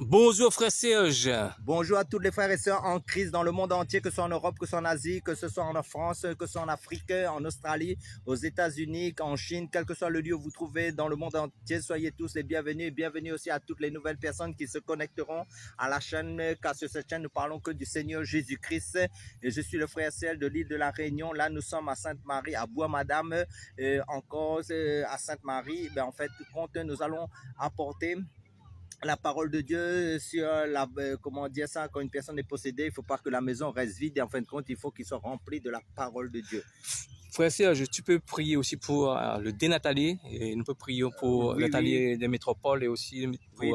Bonjour frère Serge. Bonjour à tous les frères et sœurs en Christ dans le monde entier, que ce soit en Europe, que ce soit en Asie, que ce soit en France, que ce soit en Afrique, en Australie, aux États-Unis, en Chine, quel que soit le lieu où vous trouvez dans le monde entier, soyez tous les bienvenus et bienvenue aussi à toutes les nouvelles personnes qui se connecteront à la chaîne, car sur cette chaîne, nous parlons que du Seigneur Jésus-Christ. Et je suis le frère Serge de l'île de la Réunion. Là, nous sommes à Sainte-Marie, à Bois-Madame, encore à Sainte-Marie. En fait, nous allons apporter la parole de Dieu sur comment dire ça, quand une personne est possédée, il ne faut pas que la maison reste vide et en fin de compte, il faut qu'il soit rempli de la parole de Dieu. Frère Serge, tu peux prier aussi pour le dénatalier et nous pouvons prier pour Nathalie des métropoles et aussi pour... Oui,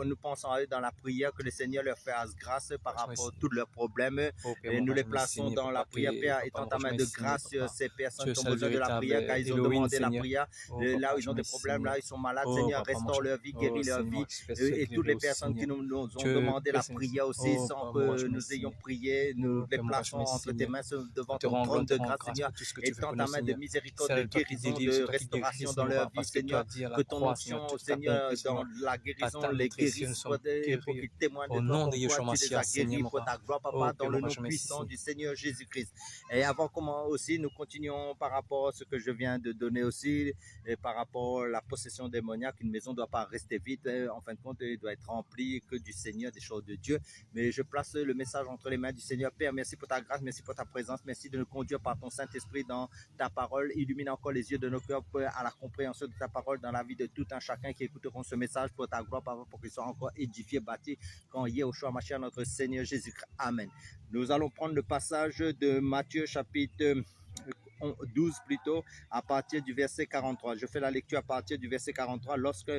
nous pensons à eux dans la prière, que le Seigneur leur fasse grâce par rapport à tous leurs problèmes. Et nous les plaçons dans la prière, Père, étant ta main de grâce sur ces personnes qui ont besoin de la prière, car ils ont demandé la prière. Là où ils ont des problèmes, là ils sont malades, Seigneur, restaure leur vie, guéris leur vie. Et toutes les personnes qui nous ont demandé la prière aussi, sans que nous ayons prié, nous les plaçons entre tes mains devant ton trône de grâce, Seigneur. Étends ta main de miséricorde, de guérison, de restauration dans leur vie, Seigneur. Que ton onction, Seigneur, dans la guérison, les guérissent, pour qu'ils témoignent de toi, pourquoi tu les as guéris, pour ta gloire, Papa, dans le nom puissant du Seigneur Jésus-Christ. Et avant comment aussi, nous continuons par rapport à ce que je viens de donner aussi, et par rapport à la possession démoniaque. Une maison ne doit pas rester vide, en fin de compte, elle doit être remplie que du Seigneur, des choses de Dieu. Mais je place le message entre les mains du Seigneur. Père, merci pour ta grâce, merci pour ta présence, merci de nous conduire par ton Saint-Esprit dans ta parole. Illumine encore les yeux de nos cœurs à la compréhension de ta parole dans la vie de tout un chacun qui écouteront ce message pour ta gloire, Papa, pour qu'ils soient encore édifiés, bâtis quand Yeshua Mashiach, notre Seigneur Jésus-Christ. Amen. Nous allons prendre le passage de Matthieu chapitre 12 plutôt, à partir du verset 43. Je fais la lecture à partir du verset 43. Lorsque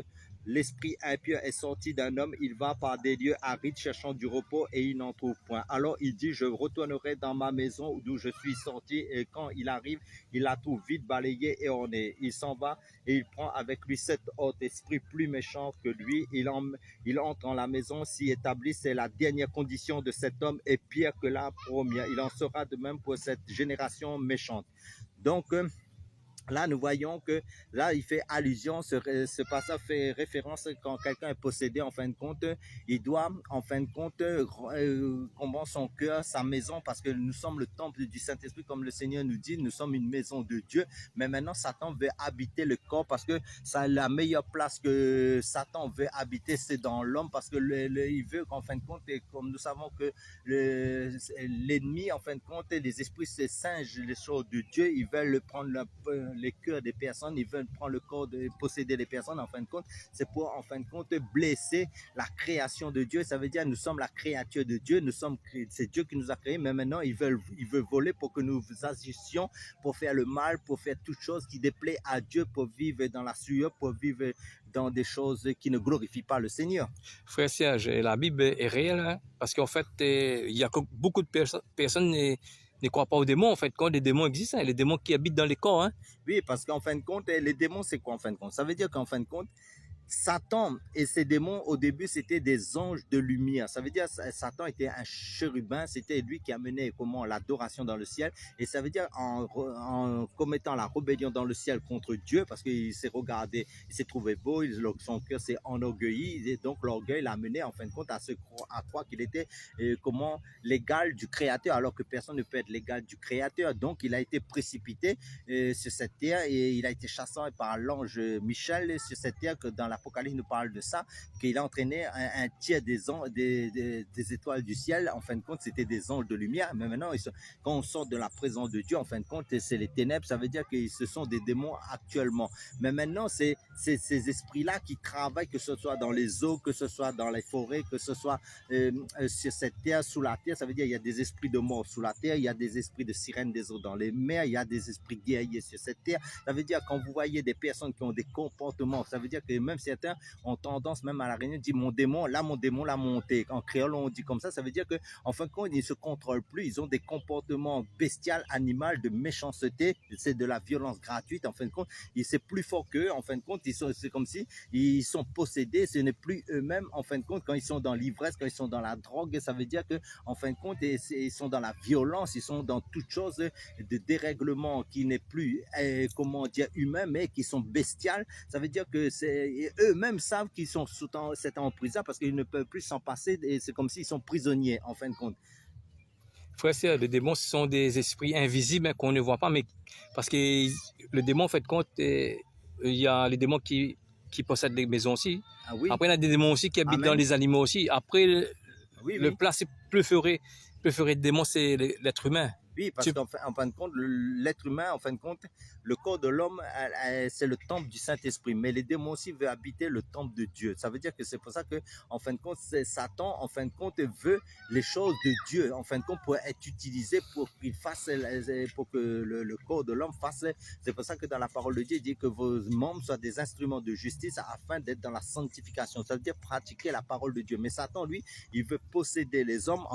l'esprit impur est sorti d'un homme, il va par des lieux arides cherchant du repos et il n'en trouve point. Alors il dit, je retournerai dans ma maison d'où je suis sorti, et quand il arrive, il la trouve vide, balayée et ornée. Il s'en va et il prend avec lui 7 autres esprits plus méchants que lui. Il entre dans la maison, s'y établit. C'est la dernière condition de cet homme est pire que la première. Il en sera de même pour cette génération méchante. Donc, là, nous voyons que là, il fait allusion, ce passage fait référence quand quelqu'un est possédé, en fin de compte, il doit, en fin de compte, combattre son cœur, sa maison, parce que nous sommes le temple du Saint-Esprit, comme le Seigneur nous dit, nous sommes une maison de Dieu, mais maintenant, Satan veut habiter le corps, parce que ça, la meilleure place que Satan veut habiter, c'est dans l'homme, parce que il veut qu'en fin de compte, et comme nous savons que l'ennemi, en fin de compte, les esprits se singent les choses de Dieu, ils veulent prendre les cœurs des personnes, ils veulent prendre le corps de posséder les personnes, en fin de compte, c'est pour, en fin de compte, blesser la création de Dieu. Ça veut dire, nous sommes la créature de Dieu, c'est Dieu qui nous a créés, mais maintenant, il veut voler pour que nous agissions, pour faire le mal, pour faire toute chose qui déplaît à Dieu, pour vivre dans la sueur, pour vivre dans des choses qui ne glorifient pas le Seigneur. Frère Serge, la Bible est réelle, hein, parce qu'en fait, il y a beaucoup de personnes ne croient pas aux démons, en fait, quand les démons existent, hein, les démons qui habitent dans les corps. Hein. Oui, parce qu'en fin de compte, les démons, c'est quoi en fin de compte? Ça veut dire qu'en fin de compte, Satan et ses démons, au début, c'était des anges de lumière. Ça veut dire que Satan était un chérubin, c'était lui qui amenait l'adoration dans le ciel. Et ça veut dire en commettant la rébellion dans le ciel contre Dieu, parce qu'il s'est regardé, il s'est trouvé beau, son cœur s'est enorgueilli, et donc l'orgueil l'a amené en fin de compte à croire qu'il était l'égal du Créateur, alors que personne ne peut être l'égal du Créateur. Donc il a été précipité sur cette terre et il a été chassé par l'ange Michel sur cette terre, que dans l'Apocalypse nous parle de ça, qu'il a entraîné un tiers des étoiles du ciel. En fin de compte, c'était des anges de lumière, mais maintenant, quand on sort de la présence de Dieu, en fin de compte, c'est les ténèbres. Ça veut dire que ce sont des démons actuellement. Mais maintenant, c'est ces esprits-là qui travaillent, que ce soit dans les eaux, que ce soit dans les forêts, que ce soit sur cette terre, sous la terre. Ça veut dire qu'il y a des esprits de mort sous la terre, il y a des esprits de sirène des eaux dans les mers, il y a des esprits guerriers sur cette terre. Ça veut dire quand vous voyez des personnes qui ont des comportements, ça veut dire que même certains ont tendance même à la réunion, dit mon démon l'a monté. En créole, on dit comme ça veut dire que en fin de compte, ils ne se contrôlent plus, ils ont des comportements bestials, animaux, de méchanceté, c'est de la violence gratuite. En fin de compte, c'est plus fort qu'eux. En fin de compte, c'est comme si ils sont possédés, ce n'est plus eux-mêmes. En fin de compte, quand ils sont dans l'ivresse, quand ils sont dans la drogue, ça veut dire que en fin de compte, ils sont dans la violence, ils sont dans toute chose de dérèglement qui n'est plus, comment dire, humain, mais qui sont bestiales. Ça veut dire que eux-mêmes savent qu'ils sont sous cette emprise parce qu'ils ne peuvent plus s'en passer et c'est comme s'ils sont prisonniers en fin de compte. Frère, les démons, ce sont des esprits invisibles hein, qu'on ne voit pas, mais parce que le démon, en fait, compte, il y a les démons qui possèdent des maisons aussi. Ah oui. Après, il y a des démons aussi qui habitent dans les animaux aussi. Après, le place préféré de démon, c'est l'être humain. Oui, parce qu'en fin de compte, l'être humain, en fin de compte, le corps de l'homme, c'est le temple du Saint-Esprit. Mais les démons aussi veulent habiter le temple de Dieu. Ça veut dire que c'est pour ça que, en fin de compte, Satan, en fin de compte, veut les choses de Dieu, en fin de compte, pour être utilisé pour qu'il fasse, pour que le corps de l'homme fasse. C'est pour ça que dans la parole de Dieu, il dit que vos membres soient des instruments de justice afin d'être dans la sanctification. Ça veut dire pratiquer la parole de Dieu. Mais Satan, lui, il veut posséder les hommes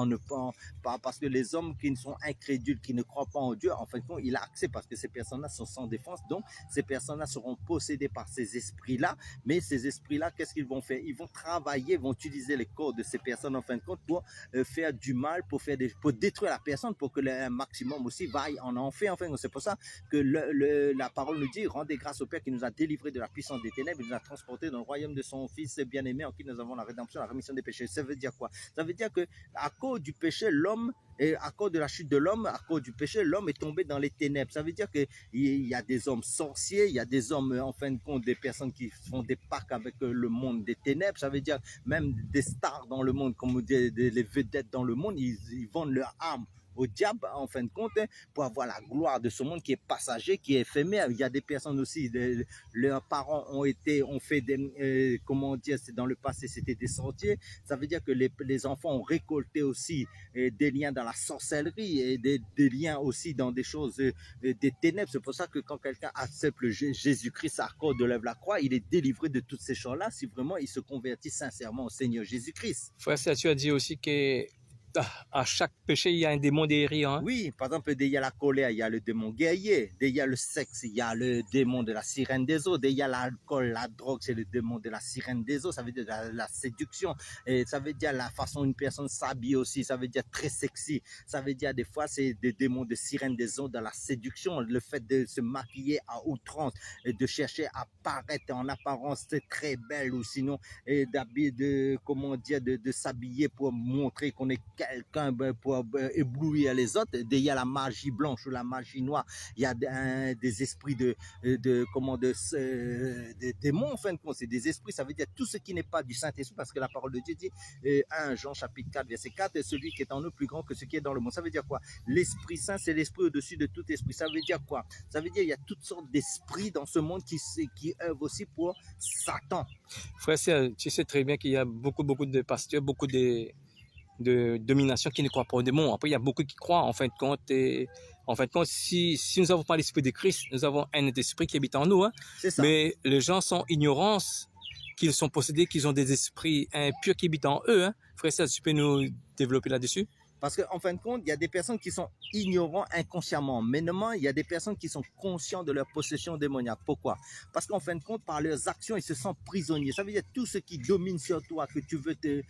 parce que les hommes qui ne sont incrédules, qui ne croient pas en Dieu, en fin de compte, il a accès parce que ces personnes-là sont sans défense. Donc, ces personnes-là seront possédées par ces esprits-là. Mais ces esprits-là, qu'est-ce qu'ils vont faire? Ils vont travailler, vont utiliser les corps de ces personnes, en fin de compte, pour faire du mal, pour détruire la personne, pour que le maximum aussi vaille en enfer. Enfin, c'est pour ça que la parole nous dit, rendez grâce au Père qui nous a délivrés de la puissance des ténèbres, il nous a transportés dans le royaume de son Fils bien-aimé, en qui nous avons la rédemption, la rémission des péchés. Ça veut dire quoi? Ça veut dire que à cause du péché, l'homme, et à cause de la chute de l'homme, à cause du péché, l'homme est tombé dans les ténèbres. Ça veut dire qu'il y a des hommes sorciers, il y a des hommes, en fin de compte, des personnes qui font des pactes avec le monde des ténèbres. Ça veut dire même des stars dans le monde, comme les vedettes dans le monde, ils vendent leur âme au diable, en fin de compte, pour avoir la gloire de ce monde qui est passager, qui est éphémère. Il y a des personnes aussi, leurs parents ont fait des, comment dire, dans le passé, c'était des sorciers. Ça veut dire que les enfants ont récolté aussi des liens dans la sorcellerie et des liens aussi dans des choses, des ténèbres. C'est pour ça que quand quelqu'un accepte Jésus-Christ à cause de la croix, il est délivré de toutes ces choses-là si vraiment il se convertit sincèrement au Seigneur Jésus-Christ. Frère, tu as dit aussi que à chaque péché, il y a un démon derrière. Hein? Oui, par exemple, il y a la colère, il y a le démon guerrier, il y a le sexe, il y a le démon de la sirène des eaux, il y a l'alcool, la drogue, c'est le démon de la sirène des eaux, ça veut dire la séduction, et ça veut dire la façon dont une personne s'habille aussi, ça veut dire très sexy, ça veut dire des fois c'est des démons de sirène des eaux, de la séduction, le fait de se maquiller à outrance, et de chercher à paraître en apparence très belle ou sinon comment dire, de s'habiller pour montrer qu'on est quelqu'un pour éblouir les autres. Il y a la magie blanche ou la magie noire. Il y a des esprits de démons, en fin de compte. C'est des esprits, ça veut dire tout ce qui n'est pas du Saint-Esprit, parce que la parole de Dieu dit, 1 Jean chapitre 4, verset 4, celui qui est en nous plus grand que ce qui est dans le monde. Ça veut dire quoi? L'Esprit Saint, c'est l'esprit au-dessus de tout esprit. Ça veut dire quoi? Ça veut dire il y a toutes sortes d'esprits dans ce monde qui œuvrent aussi pour Satan. Frère, tu sais très bien qu'il y a beaucoup de pasteurs, beaucoup de domination qui ne croient pas au démon. Après, il y a beaucoup qui croient, en fin de compte. Et en fin de compte, si nous n'avons pas l'esprit de Christ, nous avons un esprit qui habite en nous. Hein. C'est ça. Mais les gens sont ignorants qu'ils sont possédés, qu'ils ont des esprits impurs qui habitent en eux. Hein. Frère, tu peux nous développer là-dessus? Parce qu'en fin de compte, il y a des personnes qui sont ignorants inconsciemment. Maintenant, il y a des personnes qui sont conscientes de leur possession démoniaque. Pourquoi? Parce qu'en fin de compte, par leurs actions, ils se sentent prisonniers. Ça veut dire tout ce qui domine sur toi, que tu veux te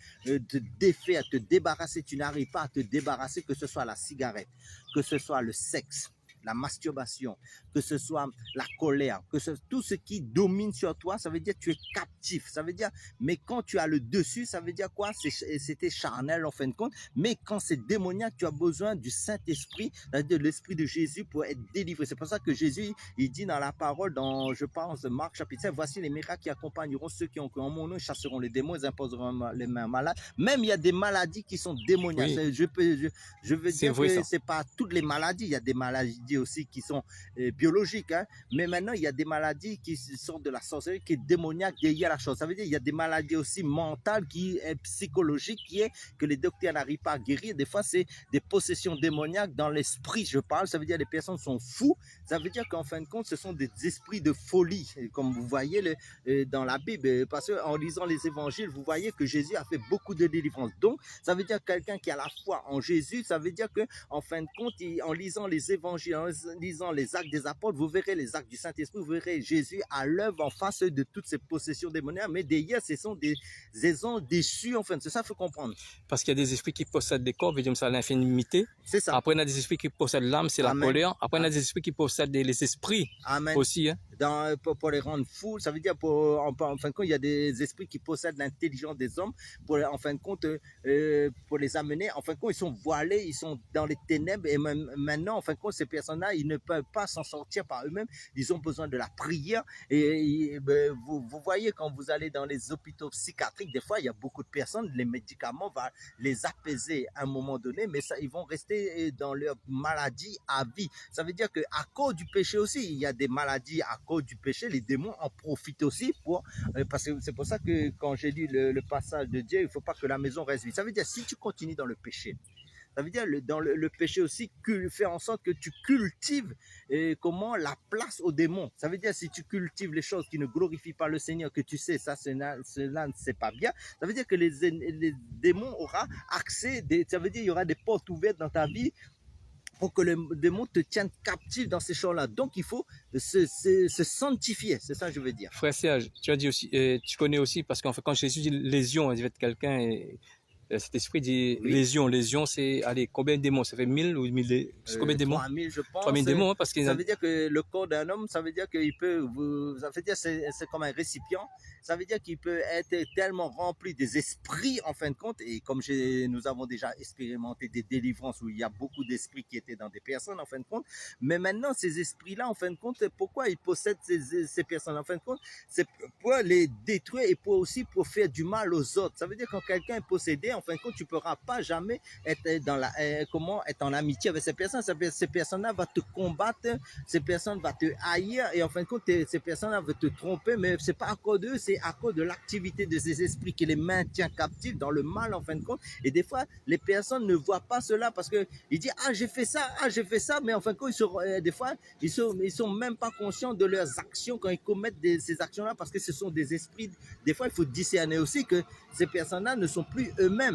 défaire, te débarrasser, tu n'arrives pas à te débarrasser, que ce soit la cigarette, que ce soit le sexe, la masturbation, que ce soit la colère, tout ce qui domine sur toi, ça veut dire que tu es captif. Ça veut dire, mais quand tu as le dessus, ça veut dire quoi? C'était charnel en fin de compte. Mais quand c'est démoniaque, tu as besoin du Saint-Esprit, de l'Esprit de Jésus pour être délivré. C'est pour ça que Jésus, il dit dans la parole, dans, je pense, Marc chapitre 5, voici les miracles qui accompagneront ceux qui ont cru en mon nom, ils chasseront les démons, ils imposeront les mains malades. Même il y a des maladies qui sont démoniaques. Oui. Je veux dire que c'est pas toutes les maladies. Il y a des maladies aussi qui sont biologiques, hein. Mais maintenant il y a des maladies qui sortent de la sorcellerie, qui est démoniaque derrière la chose. Ça veut dire il y a des maladies aussi mentales, qui est psychologique, qui est que les docteurs n'arrivent pas à guérir. Des fois c'est des possessions démoniaques dans l'esprit, je parle. Ça veut dire les personnes sont fous. Ça veut dire qu'en fin de compte ce sont des esprits de folie, comme vous voyez dans la Bible, parce qu'en lisant les évangiles vous voyez que Jésus a fait beaucoup de délivrances. Donc ça veut dire quelqu'un qui a la foi en Jésus, ça veut dire que en fin de compte en lisant les évangiles, en lisant les actes des apôtres, vous verrez les actes du Saint-Esprit, vous verrez Jésus à l'œuvre en face de toutes ces possessions démoniaques, mais derrière, ce sont des ésons déchus, enfin, c'est ça qu'il faut comprendre. Parce qu'il y a des esprits qui possèdent des corps, ça à l'infinité. C'est ça. Après, on a des esprits qui possèdent l'âme, c'est la colère. Après, on a des esprits qui possèdent les esprits. Amen. Aussi. Hein. pour les rendre fous. Ça veut dire, en fin de compte, il y a des esprits qui possèdent l'intelligence des hommes en fin de compte, pour les amener. En fin de compte, ils sont voilés, ils sont dans les ténèbres. Et maintenant, en fin de compte, ces personnes-là, ils ne peuvent pas s'en sortir par eux-mêmes. Ils ont besoin de la prière. Et vous voyez, quand vous allez dans les hôpitaux psychiatriques, des fois, il y a beaucoup de personnes, les médicaments vont les apaiser à un moment donné, mais ça, ils vont rester dans leur maladie à vie. Ça veut dire qu'à cause du péché aussi, il y a des maladies à cause du péché, les démons en profitent aussi parce que c'est pour ça que quand j'ai lu le passage de Dieu, il ne faut pas que la maison reste vide. Ça veut dire si tu continues dans le péché, ça veut dire dans le péché aussi, faire en sorte que tu cultives la place aux démons. Ça veut dire si tu cultives les choses qui ne glorifient pas le Seigneur, que tu sais, cela c'est pas bien, ça veut dire que les démons auront accès, ça veut dire il y aura des portes ouvertes dans ta vie pour que le démon te tienne captif dans ces choses-là. Donc, il faut se sanctifier. C'est ça que je veux dire. Frère Serge, tu as dit aussi, tu connais aussi, parce qu'en fait, quand Jésus dit légion, il va être quelqu'un, et cet esprit dit légion, c'est, allez, combien de démons? Ça fait 1000 ou 1000, combien de démons? 3000, je pense. 3000 démons, hein, parce que ça veut dire que le corps d'un homme, ça veut dire qu'il peut, ça veut dire c'est comme un récipient. Ça veut dire qu'il peut être tellement rempli des esprits, en fin de compte, et comme nous avons déjà expérimenté des délivrances où il y a beaucoup d'esprits qui étaient dans des personnes, en fin de compte, mais maintenant, ces esprits-là, en fin de compte, pourquoi ils possèdent ces personnes, en fin de compte? C'est pour les détruire et aussi pour faire du mal aux autres. Ça veut dire que quand quelqu'un est possédé, en fin de compte, tu ne pourras pas jamais être être en amitié avec ces personnes. Ces personnes-là vont te combattre, ces personnes vont te haïr, et en fin de compte, ces personnes-là vont te tromper, mais c'est pas à cause d'eux, c'est à cause de l'activité de ces esprits qui les maintient captifs dans le mal, en fin de compte. Et des fois, les personnes ne voient pas cela parce que ils disent j'ai fait ça, mais en fin de compte, des fois, ils sont même pas conscients de leurs actions quand ils commettent ces actions-là, parce que ce sont des esprits. Des fois, il faut discerner aussi que ces personnes-là ne sont plus eux-mêmes.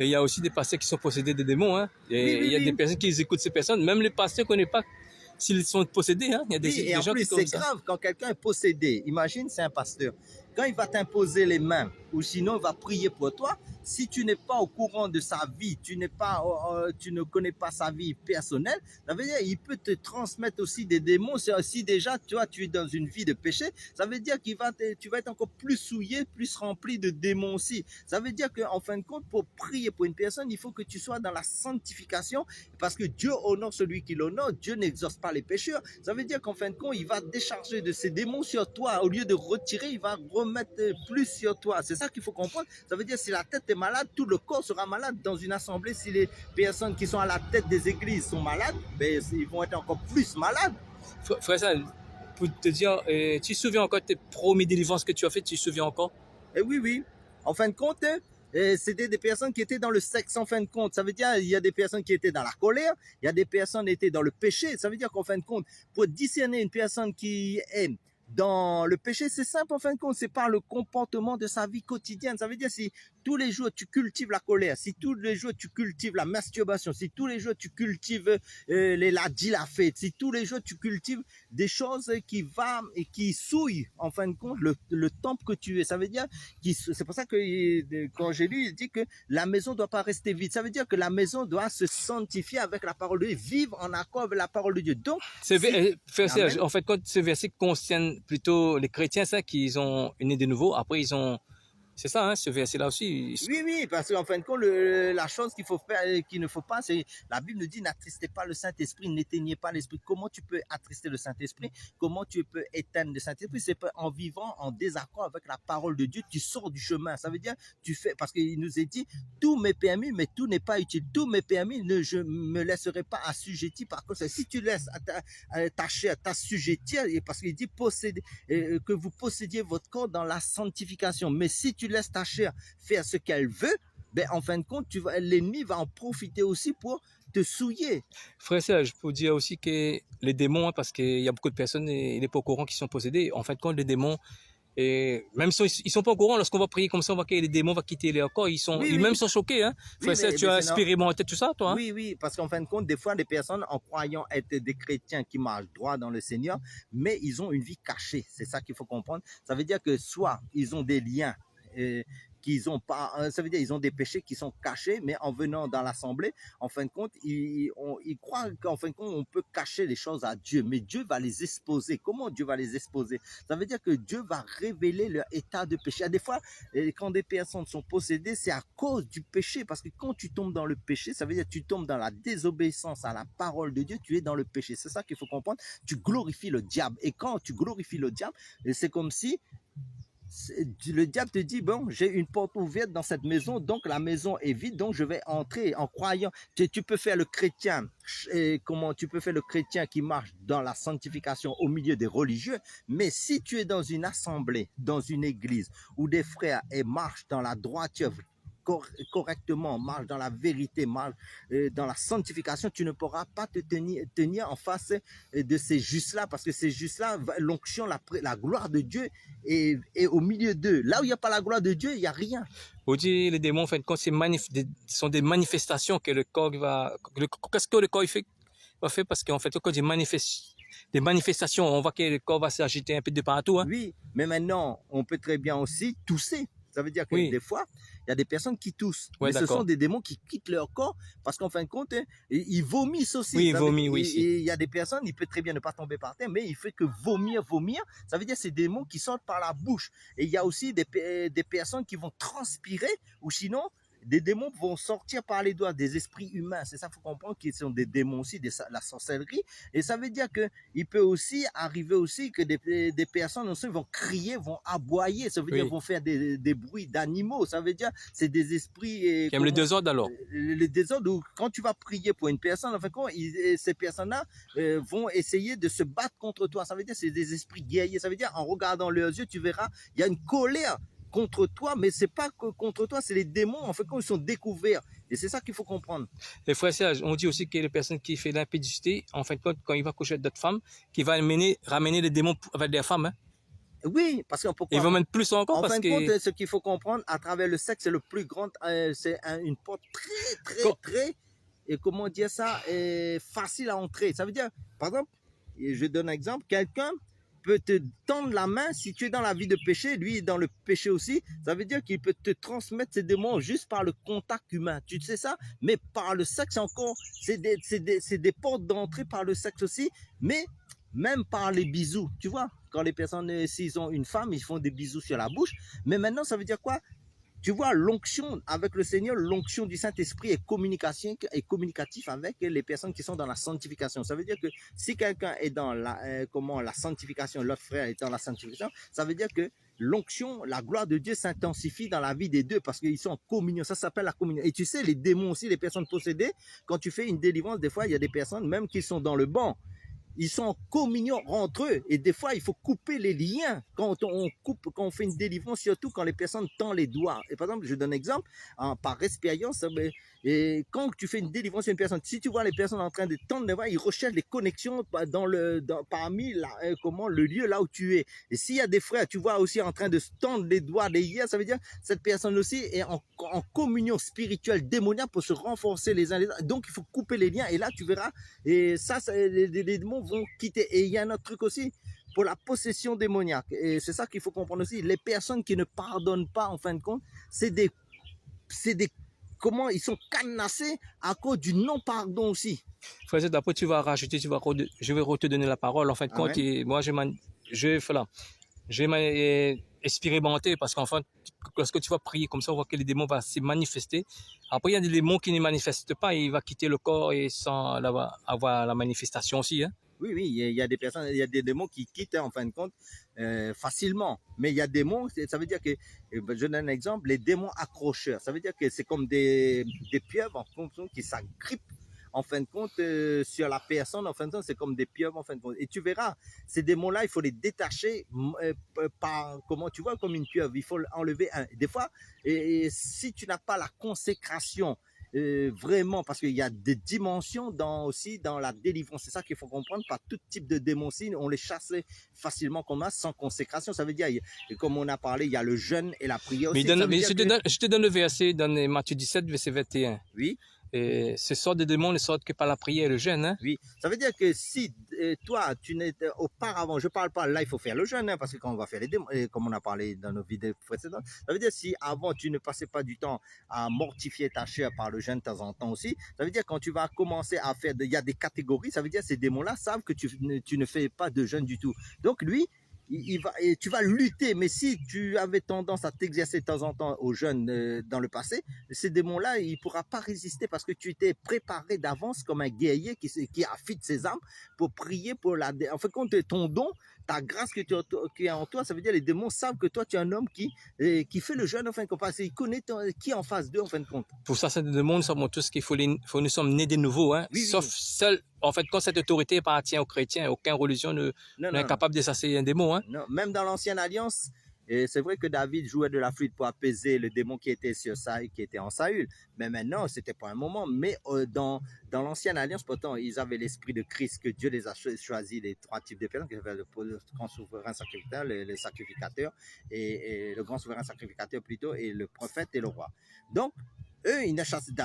Et il y a aussi des pasteurs qui sont possédés des démons. Hein. Et il y a des personnes qui écoutent ces personnes. Même les pasteurs ne connaissent pas s'ils sont possédés. Hein. Il y a des gens qui c'est grave quand quelqu'un est possédé. Imagine, c'est un pasteur. Quand il va t'imposer les mains, ou sinon il va prier pour toi, si tu n'es pas au courant de sa vie, tu ne connais pas sa vie personnelle, ça veut dire qu'il peut te transmettre aussi des démons. Si déjà tu es dans une vie de péché, ça veut dire tu vas être encore plus souillé, plus rempli de démons aussi. Ça veut dire qu'en fin de compte, pour prier pour une personne, il faut que tu sois dans la sanctification, parce que Dieu honore celui qui l'honore. Dieu n'exauce pas les pécheurs. Ça veut dire qu'en fin de compte, il va décharger de ses démons sur toi. Au lieu de retirer, il va remettre plus sur toi. C'est ça qu'il faut comprendre. Ça veut dire si la tête est malade, tout le corps sera malade. Dans une assemblée, si les personnes qui sont à la tête des églises sont malades, ben, ils vont être encore plus malades. Frère, pour te dire, tu te souviens encore de tes premières délivrances que tu as faites? Tu te souviens encore? Oui. En fin de compte, c'était des personnes qui étaient dans le sexe, en fin de compte. Ça veut dire il y a des personnes qui étaient dans la colère, il y a des personnes qui étaient dans le péché. Ça veut dire qu'en fin de compte, pour discerner une personne qui est dans le péché, c'est simple, en fin de compte, c'est par le comportement de sa vie quotidienne. Ça veut dire si tous les jours tu cultives la colère, si tous les jours tu cultives la masturbation, si tous les jours tu cultives la fête, si tous les jours tu cultives des choses qui souillent, en fin de compte, le temple que tu es. Ça veut dire, c'est pour ça que quand j'ai lu, il dit que la maison ne doit pas rester vide. Ça veut dire que la maison doit se sanctifier avec la parole de Dieu, vivre en accord avec la parole de Dieu. Donc, en fait, quand ce verset concerne plutôt les chrétiens, ça, qui ont né de nouveau, après ils ont... C'est ça, hein, ce verset-là aussi. Oui, parce qu'en fin de compte, la chose qu'il ne faut pas, c'est, la Bible nous dit, n'attristez pas le Saint-Esprit, n'éteignez pas l'Esprit. Comment tu peux attrister le Saint-Esprit? Comment tu peux éteindre le Saint-Esprit? C'est en vivant en désaccord avec la parole de Dieu, tu sors du chemin. Ça veut dire, parce qu'il nous est dit, tout m'est permis, mais tout n'est pas utile. Tout m'est permis, je ne me laisserai pas assujetti. Par contre, si tu laisses ta chair t'assujettir, parce qu'il dit que vous possédiez votre corps dans la sanctification. Mais si tu laisses ta chair faire ce qu'elle veut, ben en fin de compte, l'ennemi va en profiter aussi pour te souiller. Frère Serge, je peux dire aussi que les démons, hein, parce qu'il y a beaucoup de personnes, il n'est pas au courant qui sont possédés. En fin de compte, les démons, et même si ils sont pas au courant, lorsqu'on va prier comme ça, on voit que les démons vont quitter leur corps, ils même sont choqués. Hein. Frère Serge, tu as expérimenté tout ça, toi? Hein? Oui, parce qu'en fin de compte, des fois, les personnes, en croyant être des chrétiens qui marchent droit dans le Seigneur, mais ils ont une vie cachée. C'est ça qu'il faut comprendre. Ça veut dire que soit ils ont des liens qu'ils ont pas, ça veut dire ils ont des péchés qui sont cachés, mais en venant dans l'assemblée, en fin de compte, ils croient qu'en fin de compte, on peut cacher les choses à Dieu, mais Dieu va les exposer. Comment Dieu va les exposer? Ça veut dire que Dieu va révéler leur état de péché. Des fois, quand des personnes sont possédées, c'est à cause du péché, parce que quand tu tombes dans le péché, ça veut dire que tu tombes dans la désobéissance à la parole de Dieu, tu es dans le péché. C'est ça qu'il faut comprendre. Tu glorifies le diable. Et quand tu glorifies le diable, c'est comme si le diable te dit, bon, j'ai une porte ouverte dans cette maison, donc la maison est vide, donc je vais entrer en croyant. Tu peux faire le chrétien, comment tu peux faire le chrétien qui marche dans la sanctification au milieu des religieux, mais si tu es dans une assemblée, dans une église, où des frères marchent dans la droiture, correctement, marche dans la vérité, marche dans la sanctification, tu ne pourras pas te tenir en face de ces justes-là, parce que ces justes-là, l'onction, la gloire de Dieu est au milieu d'eux. Là où il n'y a pas la gloire de Dieu, il n'y a rien. Vous dites, les démons, en fait, sont des manifestations que le corps va... Qu'est-ce que le corps va faire? Parce qu'en fait, quand des manifestations, on voit que le corps va s'agiter un peu de partout. Hein? Oui, mais maintenant, on peut très bien aussi tousser. Ça veut dire que des fois, il y a des personnes qui toussent. Mais ce sont des démons qui quittent leur corps parce qu'en fin de compte, ils vomissent aussi. Oui, ils vomissent, oui. Et il y a des personnes, il peut très bien ne pas tomber par terre, mais il fait que vomir. Ça veut dire que c'est des démons qui sortent par la bouche. Et il y a aussi des personnes qui vont transpirer ou sinon, des démons vont sortir par les doigts, des esprits humains. C'est ça qu'il faut comprendre qu'ils sont des démons aussi, la sorcellerie. Et ça veut dire qu'il peut aussi arriver aussi que des personnes aussi vont crier, vont aboyer. Ça veut dire vont faire des bruits d'animaux. Ça veut dire c'est des esprits... qui aiment le désordre alors. Le désordre, où quand tu vas prier pour une personne, en fait, ces personnes-là vont essayer de se battre contre toi. Ça veut dire c'est des esprits guerriers. Ça veut dire en regardant leurs yeux, tu verras, il y a une colère contre toi, mais c'est pas que contre toi, c'est les démons, en fait, quand ils sont découverts. Et c'est ça qu'il faut comprendre. Les frères, on dit aussi que les personnes qui font l'impudicité, en fin de compte, quand il va coucher avec d'autres femmes, qui va ramener les démons avec des femmes. Hein? Oui, parce qu'on peut ils vont mettre plus encore. En fin de compte, ce qu'il faut comprendre, à travers le sexe, c'est le plus grand, c'est une porte très, et comment dire ça, facile à entrer. Ça veut dire, par exemple, je donne un exemple, quelqu'un peut te tendre la main si tu es dans la vie de péché, lui est dans le péché aussi, ça veut dire qu'il peut te transmettre ces démons juste par le contact humain, tu sais ça, mais par le sexe encore, c'est des portes d'entrée par le sexe aussi, mais même par les bisous, tu vois, quand les personnes, s'ils ont une femme, ils font des bisous sur la bouche, mais maintenant ça veut dire quoi? Tu vois, l'onction avec le Seigneur, l'onction du Saint-Esprit est communicatif avec les personnes qui sont dans la sanctification. Ça veut dire que si quelqu'un est dans la sanctification, l'autre frère est dans la sanctification, ça veut dire que l'onction, la gloire de Dieu s'intensifie dans la vie des deux parce qu'ils sont en communion. Ça s'appelle la communion. Et tu sais, les démons aussi, les personnes possédées, quand tu fais une délivrance, des fois, il y a des personnes, même qui sont dans le banc, ils sont en communion entre eux. Et des fois, il faut couper les liens quand on fait une délivrance, surtout quand les personnes tendent les doigts. Et par exemple, je donne un exemple, par expérience, et quand tu fais une délivrance sur une personne, si tu vois les personnes en train de tendre les doigts, ils recherchent les connexions parmi le lieu là où tu es. Et s'il y a des frères, tu vois aussi en train de tendre les doigts, les liens, ça veut dire que cette personne aussi est en communion spirituelle démoniaque pour se renforcer les uns les autres. Donc, il faut couper les liens. Et là, tu verras, et ça les démons vont quitter. Et il y a un autre truc aussi pour la possession démoniaque. Et c'est ça qu'il faut comprendre aussi. Les personnes qui ne pardonnent pas, en fin de compte, comment ils sont cadenassés à cause du non-pardon aussi. Frère, après tu vas rajouter, je vais te donner la parole. En fin de compte, moi j'ai expérimenté parce qu'en fait, lorsque tu vas prier comme ça, on voit que les démons vont se manifester. Après, il y a des démons qui ne manifestent pas, et il va quitter le corps et sans avoir la manifestation aussi. Hein. Oui, il y a des personnes, il y a des démons qui quittent en fin de compte facilement. Mais il y a des démons, ça veut dire que, je donne un exemple, les démons accrocheurs. Ça veut dire que c'est comme des pieuvres en fonction qui s'agrippent en fin de compte sur la personne. En fin de compte, c'est comme des pieuvres en fin de compte. Et tu verras, ces démons-là, il faut les détacher comment tu vois, comme une pieuvre. Il faut enlever un. Des fois, et si tu n'as pas la consécration, vraiment, parce qu'il y a des dimensions aussi dans la délivrance. C'est ça qu'il faut comprendre. Par tout type de démons, on les chasse facilement comme ça, sans consécration. Ça veut dire, comme on a parlé, il y a le jeûne et la prière aussi. Mais je te donne le verset dans Matthieu 17, verset 21. Oui. Et ce sort de démons ne sortent que par la prière et le jeûne. Hein? Oui, ça veut dire que si toi, tu n'étais auparavant, je parle pas, là il faut faire le jeûne, hein, parce que quand on va faire les démons, comme on a parlé dans nos vidéos précédentes, ça veut dire si avant tu ne passais pas du temps à mortifier ta chair par le jeûne de temps en temps aussi, ça veut dire quand tu vas commencer à faire, il y a des catégories, ça veut dire ces démons-là savent que tu ne fais pas de jeûne du tout. Donc lui, et tu vas lutter, mais si tu avais tendance à t'exercer de temps en temps au jeûne dans le passé, ces démons-là, il ne pourra pas résister parce que tu t'es préparé d'avance comme un guerrier qui affûte ses armes pour prier pour la... En fait, compte ton don, ta grâce qui est en toi, ça veut dire les démons savent que toi, tu es un homme qui fait le jeûne, en fin de compte, parce qu'il connaît qui est en face d'eux, en fin de compte. Pour ça, ces démons, nous sommes tous nous sommes nés de nouveau, hein? Oui, sauf seul. En fait, quand cette autorité appartient aux chrétiens, aucune religion n'est capable de chasser un démon. Hein? Non, même dans l'ancienne alliance, c'est vrai que David jouait de la flûte pour apaiser le démon qui était sur Saül, qui était en Saül. Mais maintenant, c'était pas un moment. Mais dans l'ancienne alliance, pourtant, ils avaient l'esprit de Christ, que Dieu les a choisi, les trois types de personnes, qui avaient le grand souverain sacrificateur, le sacrificateur, et le grand souverain sacrificateur plutôt, et le prophète et le roi. Donc, eux,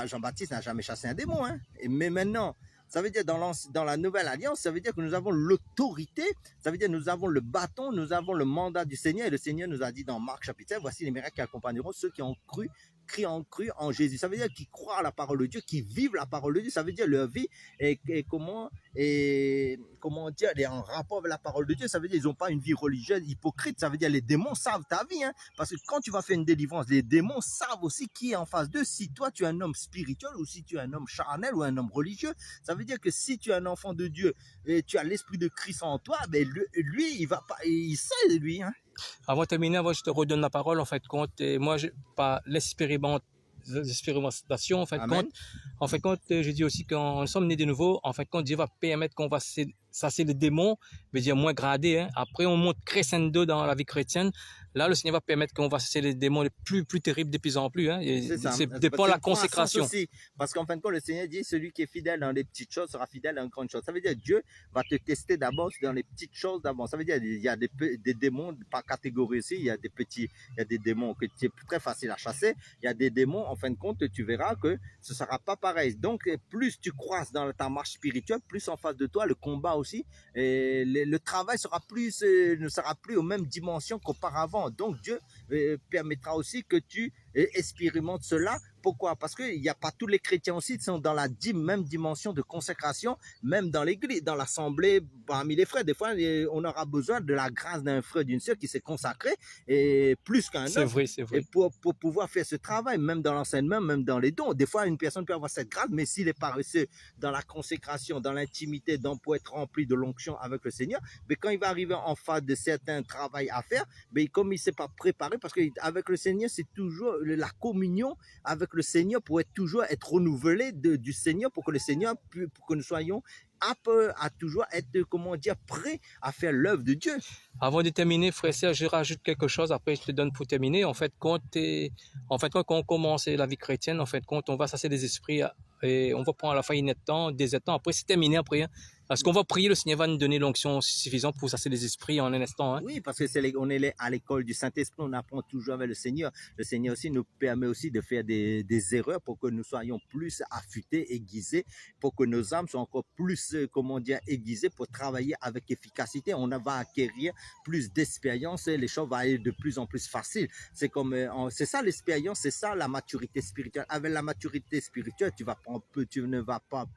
Jean-Baptiste n'a jamais chassé un démon. Hein? Mais maintenant, ça veut dire dans la nouvelle alliance, ça veut dire que nous avons l'autorité, ça veut dire que nous avons le bâton, nous avons le mandat du Seigneur. Et le Seigneur nous a dit dans Marc chapitre 7, voici les miracles qui accompagneront ceux qui ont cru en Jésus. Ça veut dire qu'ils croient à la parole de Dieu, qu'ils vivent la parole de Dieu. Ça veut dire leur vie est comment dire, elle est en rapport avec la parole de Dieu. Ça veut dire qu'ils n'ont pas une vie religieuse hypocrite. Ça veut dire les démons savent ta vie. Hein, parce que quand tu vas faire une délivrance, les démons savent aussi qui est en face d'eux. Si toi, tu es un homme spirituel ou si tu es un homme charnel ou un homme religieux, ça veut dire que si tu es un enfant de Dieu et tu as l'esprit de Christ en toi, ben lui, il sait, lui. Hein. Avant de terminer, je te redonne la parole, en fait, compte. Et moi, par l'expérimentation, en fait, compte, je dis aussi qu'on nous sommes nés de nouveau. En fait, compte, Dieu va permettre qu'on va chasser les démons, veut dire moins gradés. Hein. Après, on monte crescendo dans la vie chrétienne. Là, le Seigneur va permettre qu'on va chasser les démons les plus terribles de plus en plus. Hein. C'est dépend de la consécration. Aussi, parce qu'en fin de compte, le Seigneur dit, celui qui est fidèle dans les petites choses sera fidèle dans les grandes choses. Ça veut dire Dieu va te tester d'abord dans les petites choses d'avant. Ça veut dire il y a des démons par catégorie aussi. Il y a des démons que c'est très facile à chasser. Il y a des démons, en fin de compte, tu verras que ce ne sera pas pareil. Donc, plus tu croises dans ta marche spirituelle, plus en face de toi, le combat aussi, et le travail ne sera plus aux mêmes dimensions qu'auparavant. Donc Dieu permettra aussi que tu expérimentes cela. Pourquoi? Parce qu'il n'y a pas tous les chrétiens aussi qui sont dans la même dimension de consécration, même dans l'église, dans l'assemblée, parmi les frères. Des fois, on aura besoin de la grâce d'un frère, d'une sœur qui s'est consacré et plus qu'un autre. C'est vrai, c'est vrai. Et pour pouvoir faire ce travail, même dans l'enseignement, même dans les dons. Des fois, une personne peut avoir cette grâce, mais s'il est paresseux dans la consécration, dans l'intimité, pour être rempli de l'onction avec le Seigneur, mais quand il va arriver en face de certains travaux à faire, mais comme il ne s'est pas préparé, parce qu'avec le Seigneur, c'est toujours la communion avec le Seigneur pour toujours être renouvelé du Seigneur, pour que le Seigneur, pour que nous soyons aptes à toujours être, prêts à faire l'œuvre de Dieu. Avant de terminer, frère Serge, je rajoute quelque chose, après je te donne pour terminer. En fait, quand on commence la vie chrétienne, en fait, quand on va chasser des esprits et on va prendre à la fin des temps, après c'est terminé après. Hein. Parce qu'on va prier, le Seigneur va nous donner l'onction suffisante pour chasser les esprits en un instant. Hein. Oui, parce que on est à l'école du Saint-Esprit, on apprend toujours avec le Seigneur. Le Seigneur aussi nous permet aussi de faire des erreurs pour que nous soyons plus affûtés, aiguisés, pour que nos âmes soient encore plus, aiguisées pour travailler avec efficacité. On va acquérir plus d'expérience et les choses vont être de plus en plus faciles. C'est ça l'expérience, c'est ça la maturité spirituelle. Avec la maturité spirituelle, tu ne vas pas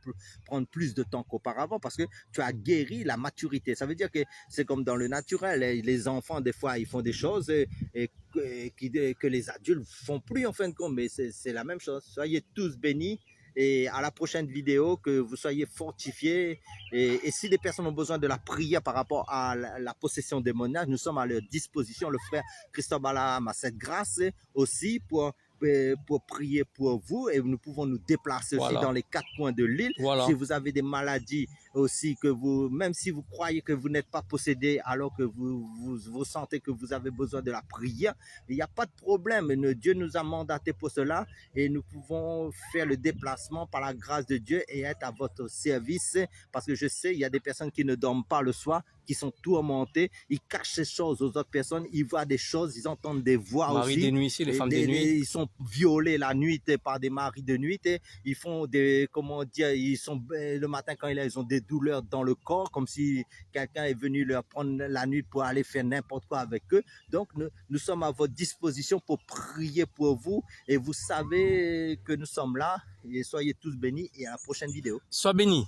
prendre plus de temps qu'auparavant parce que tu as guéri la maturité. Ça veut dire que c'est comme dans le naturel. Les enfants, des fois, ils font des choses que les adultes font plus en fin de compte, mais c'est la même chose. Soyez tous bénis. Et à la prochaine vidéo, que vous soyez fortifiés. Et si les personnes ont besoin de la prière par rapport à la possession démoniaque, nous sommes à leur disposition. Le frère Christophe Balaam a cette grâce aussi pour prier pour vous. Et nous pouvons nous déplacer aussi dans les 4 coins de l'île. Voilà. Si vous avez des maladies aussi que vous, même si vous croyez que vous n'êtes pas possédé alors que vous sentez que vous avez besoin de la prière, il n'y a pas de problème. Dieu nous a mandaté pour cela et nous pouvons faire le déplacement par la grâce de Dieu et être à votre service, parce que je sais, il y a des personnes qui ne dorment pas le soir, qui sont tourmentés, ils cachent ces choses aux autres personnes, ils voient des choses, ils entendent des voix Maris aussi. de nuit ici, les femmes de nuit. Ils sont violés la nuit par des maris de nuit, et ils font des, comment dire, ils sont, le matin quand ils ont des douleurs dans le corps, comme si quelqu'un est venu leur prendre la nuit pour aller faire n'importe quoi avec eux. Donc, nous sommes à votre disposition pour prier pour vous, et vous savez que nous sommes là, et soyez tous bénis, et à la prochaine vidéo. Sois béni.